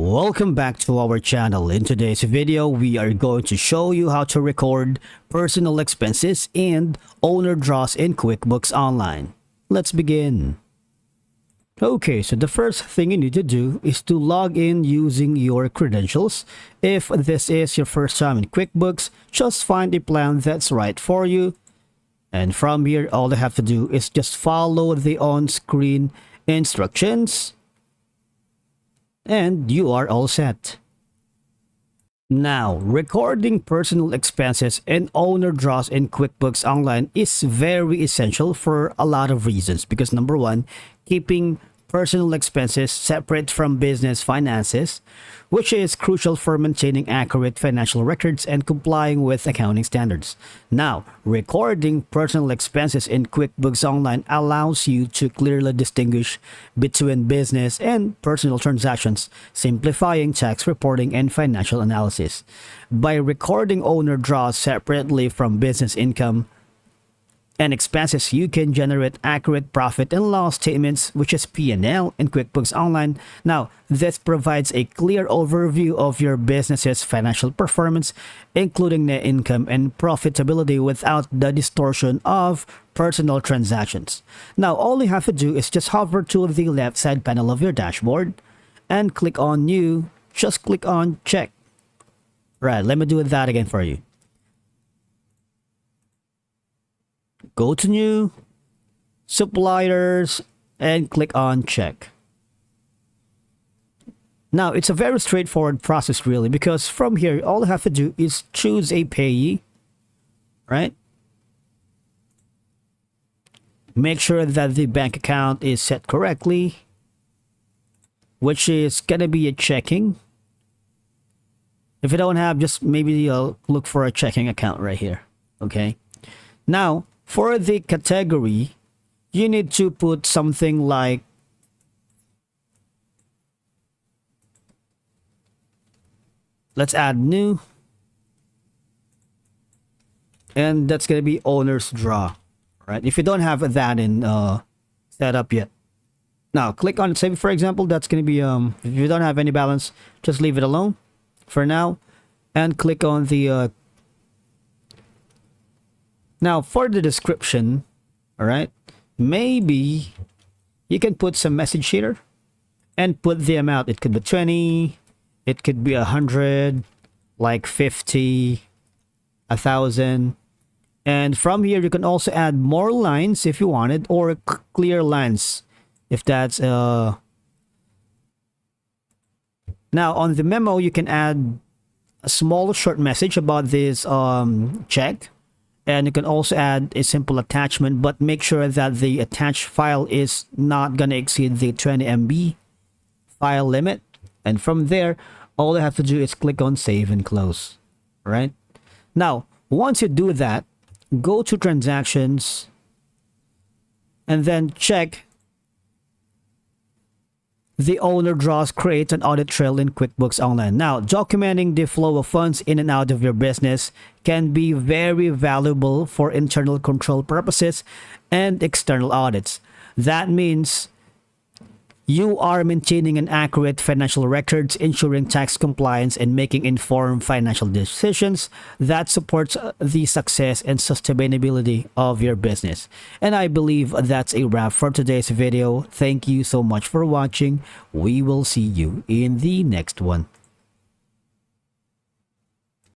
Welcome back to our channel. In today's video, we are going to show you how to record personal expenses and owner draws in QuickBooks Online. Let's begin. Okay, so the first thing you need to do is to log in using your credentials. If this is your first time in QuickBooks, just find a plan that's right for you. And from here, all you have to do is just follow the on-screen instructions. And you are all set. Now, recording personal expenses and owner draws in QuickBooks Online is very essential for a lot of reasons. Because number one, keeping personal expenses separate from business finances, which is crucial for maintaining accurate financial records and complying with accounting standards. Now, recording personal expenses in QuickBooks Online allows you to clearly distinguish between business and personal transactions, simplifying tax reporting and financial analysis. By recording owner draws separately from business income and expenses, you can generate accurate profit and loss statements, which is P&L, in QuickBooks Online. Now, this provides a clear overview of your business's financial performance, including net income and profitability, without the distortion of personal transactions. Now, all you have to do is just hover to the left side panel of your dashboard and click on New. Just click on Check. Right, let me do that again for you. Go to New, Suppliers, and click on Check. Now, it's a very straightforward process really, because from here, all you have to do is choose a payee, right? Make sure that the bank account is set correctly, which is going to be a checking. If you don't have, just maybe look for a checking account right here, okay? Now, for the category, you need to put something like let's add new, and that's going to be owner's draw, right? If you don't have that in set up yet. Now, click on save. For example, that's going to be if you don't have any balance, just leave it alone for now, and click on the now, for the description, all right, maybe you can put some message here and put the amount. It could be 20, it could be 100, like 50, 1,000. And from here, you can also add more lines if you wanted, or clear lines if that's now on the memo, you can add a small short message about this check. And you can also add a simple attachment, but make sure that the attached file is not going to exceed the 20 MB file limit. And from there, all you have to do is click on Save and Close. Right? Now, once you do that, go to Transactions and then check the owner draws, create an audit trail in QuickBooks Online. Now, documenting the flow of funds in and out of your business can be very valuable for internal control purposes and external audits. That means you are maintaining an accurate financial records, ensuring tax compliance, and making informed financial decisions that supports the success and sustainability of your business. And I believe that's a wrap for today's video. Thank you so much for watching. We will see you in the next one.